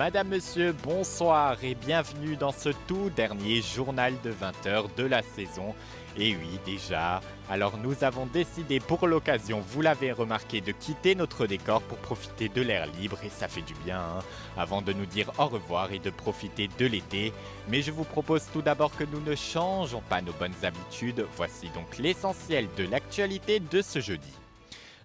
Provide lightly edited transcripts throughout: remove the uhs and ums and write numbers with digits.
Madame, Monsieur, bonsoir et bienvenue dans ce tout dernier journal de 20 heures de la saison. Et oui, déjà, alors nous avons décidé pour l'occasion, vous l'avez remarqué, de quitter notre décor pour profiter de l'air libre et ça fait du bien, hein, avant de nous dire au revoir et de profiter de l'été. Mais je vous propose tout d'abord que nous ne changeons pas nos bonnes habitudes. Voici donc l'essentiel de l'actualité de ce jeudi.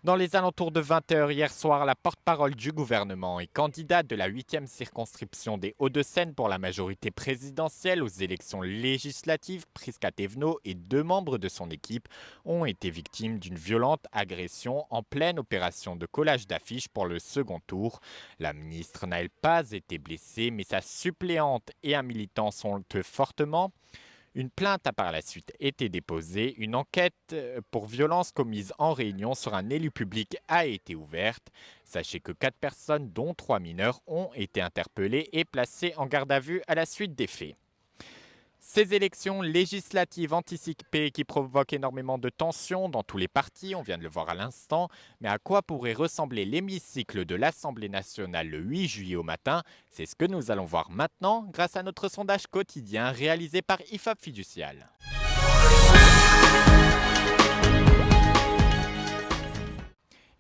Dans les alentours de 20 heures hier soir, la porte-parole du gouvernement et candidate de la 8e circonscription des Hauts-de-Seine pour la majorité présidentielle aux élections législatives, Prisca Thévenot et 2 membres de son équipe ont été victimes d'une violente agression en pleine opération de collage d'affiches pour le second tour. La ministre n'a pas été blessée, mais sa suppléante et un militant sont fortement. Une plainte a par la suite été déposée. Une enquête pour violence commise en réunion sur un élu public a été ouverte. Sachez que 4 personnes, dont 3 mineurs, ont été interpellées et placées en garde à vue à la suite des faits. Ces élections législatives anticipées qui provoquent énormément de tensions dans tous les partis, on vient de le voir à l'instant, mais à quoi pourrait ressembler l'hémicycle de l'Assemblée nationale le 8 juillet au matin? C'est ce que nous allons voir maintenant grâce à notre sondage quotidien réalisé par IFOP Fiducial.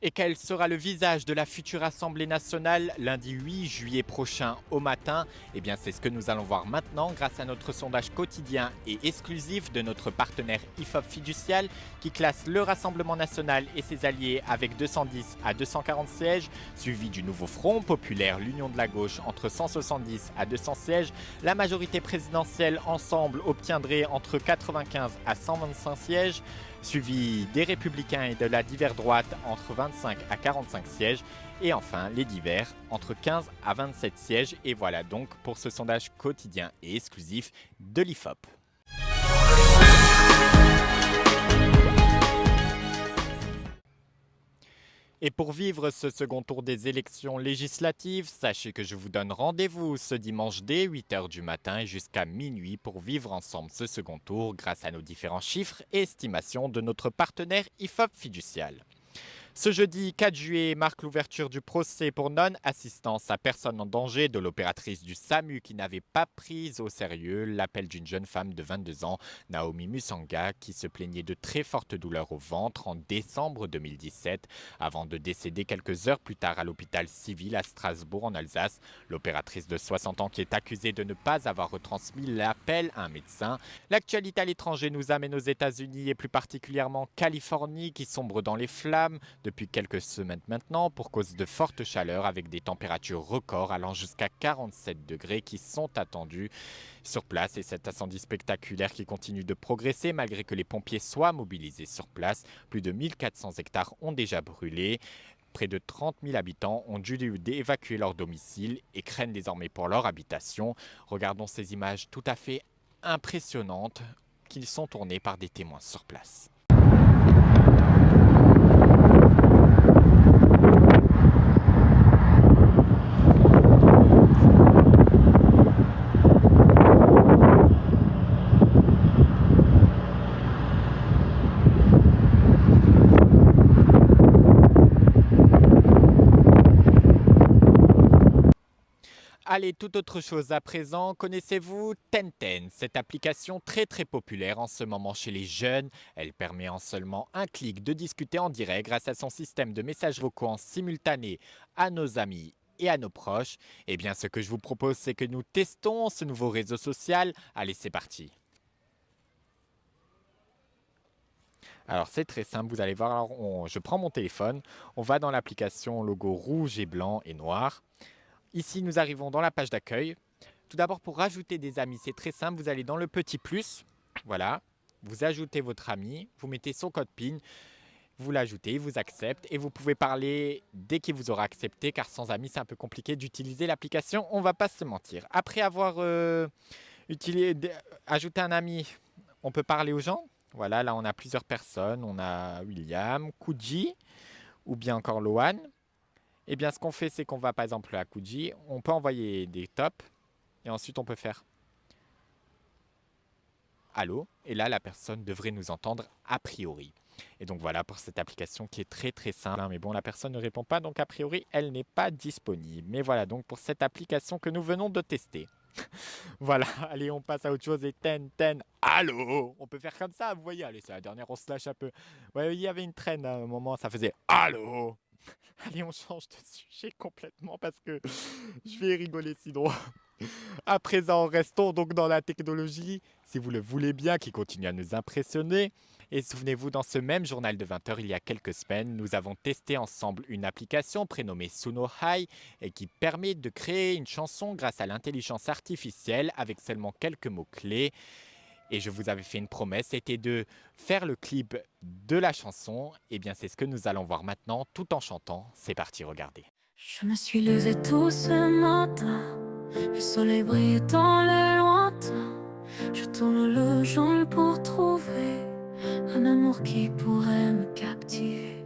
Et quel sera le visage de la future Assemblée nationale lundi 8 juillet prochain au matin? Eh bien, c'est ce que nous allons voir maintenant grâce à notre sondage quotidien et exclusif de notre partenaire IFOP Fiducial qui classe le Rassemblement national et ses alliés avec 210 à 240 sièges, suivi du nouveau Front populaire, l'Union de la gauche, entre 170 à 200 sièges. La majorité présidentielle ensemble obtiendrait entre 95 à 125 sièges, suivi des Républicains et de la divers droite entre 25 à 45 sièges, et enfin les divers entre 15 à 27 sièges. Et voilà donc pour ce sondage quotidien et exclusif de l'IFOP. Et pour vivre ce second tour des élections législatives, sachez que je vous donne rendez-vous ce dimanche dès 8 h du matin et jusqu'à minuit pour vivre ensemble ce second tour grâce à nos différents chiffres et estimations de notre partenaire IFOP Fiducial. Ce jeudi 4 juillet marque l'ouverture du procès pour non-assistance à personne en danger de l'opératrice du SAMU qui n'avait pas pris au sérieux l'appel d'une jeune femme de 22 ans, Naomi Musanga, qui se plaignait de très fortes douleurs au ventre en décembre 2017 avant de décéder quelques heures plus tard à l'hôpital civil à Strasbourg en Alsace. L'opératrice de 60 ans qui est accusée de ne pas avoir retransmis l'appel à un médecin. L'actualité à l'étranger nous amène aux États-Unis et plus particulièrement Californie qui sombre dans les flammes depuis quelques semaines maintenant pour cause de fortes chaleurs avec des températures records allant jusqu'à 47 degrés qui sont attendus sur place. Et cet incendie spectaculaire qui continue de progresser malgré que les pompiers soient mobilisés sur place. Plus de 1400 hectares ont déjà brûlé. Près de 30 000 habitants ont dû évacuer leur domicile et craignent désormais pour leur habitation. Regardons ces images tout à fait impressionnantes qui sont tournées par des témoins sur place. Allez, toute autre chose à présent, connaissez-vous Tenten, cette application très populaire en ce moment chez les jeunes? Elle permet en seulement un clic de discuter en direct grâce à son système de messages vocaux en simultané à nos amis et à nos proches. Eh bien, ce que je vous propose, c'est que nous testons ce nouveau réseau social. Allez, c'est parti. Alors c'est très simple, vous allez voir, alors, je prends mon téléphone, on va dans l'application logo rouge et blanc et noir. Ici, nous arrivons dans la page d'accueil. Tout d'abord, pour rajouter des amis, c'est très simple. Vous allez dans le petit plus. Voilà. Vous ajoutez votre ami. Vous mettez son code PIN. Vous l'ajoutez, il vous accepte. Et vous pouvez parler dès qu'il vous aura accepté. Car sans amis, c'est un peu compliqué d'utiliser l'application. On ne va pas se mentir. Après avoir ajouté un ami, on peut parler aux gens. Voilà, là, on a plusieurs personnes. On a William, Kuji ou bien encore Loan. Eh bien, ce qu'on fait, c'est qu'on va par exemple à Kuji, on peut envoyer des tops et ensuite on peut faire allô, et là la personne devrait nous entendre a priori. Et donc voilà pour cette application qui est très très simple, hein. Mais bon, la personne ne répond pas, donc a priori, elle n'est pas disponible. Mais voilà donc pour cette application que nous venons de tester. Voilà, allez, on passe à autre chose. Et allô. On peut faire comme ça, vous voyez. Allez, c'est la dernière, on se lâche un peu. Ouais, il y avait une traîne à un moment, ça faisait allô. Allez, on change de sujet complètement parce que je vais rigoler sinon. À présent, restons donc dans la technologie, si vous le voulez bien, qui continue à nous impressionner. Et souvenez-vous, dans ce même journal de 20 heures, il y a quelques semaines, nous avons testé ensemble une application prénommée Suno High et qui permet de créer une chanson grâce à l'intelligence artificielle avec seulement quelques mots-clés. Et je vous avais fait une promesse, c'était de faire le clip de la chanson. Et bien, c'est ce que nous allons voir maintenant, tout en chantant. C'est parti, regardez. Je me suis levée tôt ce matin, le soleil brille dans le lointain. Je tourne le journal pour trouver un amour qui pourrait me captiver.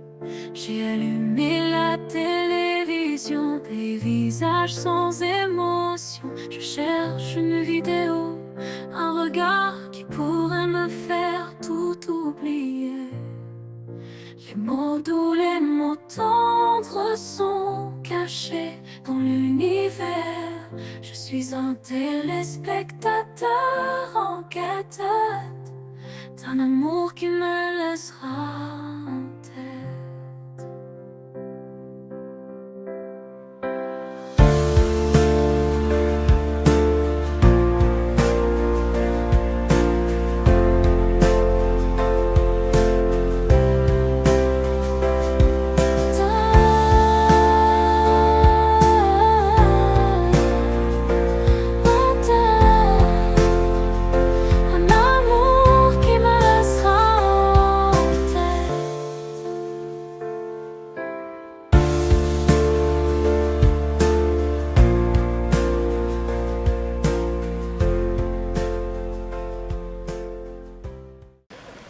J'ai allumé la télévision, des visages sans émotion. Je cherche une vidéo, un regard qui pourrait me faire tout oublier. Les mots doux, les mots tendres sont cachés dans l'univers. Je suis un téléspectateur en quête d'un amour qui me laissera en tête.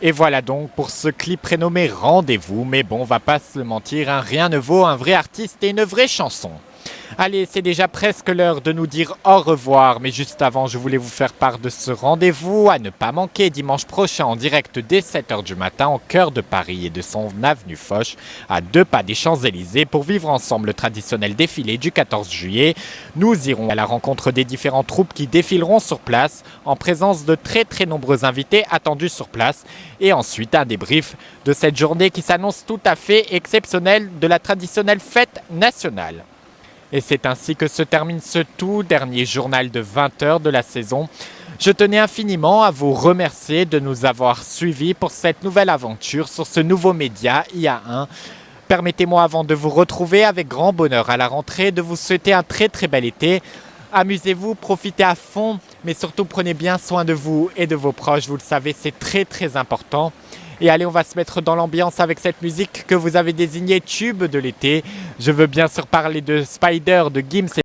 Et voilà donc pour ce clip prénommé Rendez-vous. Mais bon, on va pas se le mentir, hein, rien ne vaut un vrai artiste et une vraie chanson. Allez, c'est déjà presque l'heure de nous dire au revoir, mais juste avant, je voulais vous faire part de ce rendez-vous à ne pas manquer dimanche prochain en direct dès 7h du matin au cœur de Paris et de son avenue Foch, à 2 pas des Champs-Élysées, pour vivre ensemble le traditionnel défilé du 14 juillet. Nous irons à la rencontre des différentes troupes qui défileront sur place, en présence de très très nombreux invités attendus sur place, et ensuite un débrief de cette journée qui s'annonce tout à fait exceptionnelle de la traditionnelle fête nationale. Et c'est ainsi que se termine ce tout dernier journal de 20 heures de la saison. Je tenais infiniment à vous remercier de nous avoir suivis pour cette nouvelle aventure sur ce nouveau média IA1. Permettez-moi, avant de vous retrouver avec grand bonheur à la rentrée, de vous souhaiter un très très bel été. Amusez-vous, profitez à fond, mais surtout prenez bien soin de vous et de vos proches. Vous le savez, c'est très très important. Et allez, on va se mettre dans l'ambiance avec cette musique que vous avez désignée tube de l'été. Je veux bien sûr parler de Spider de Gims.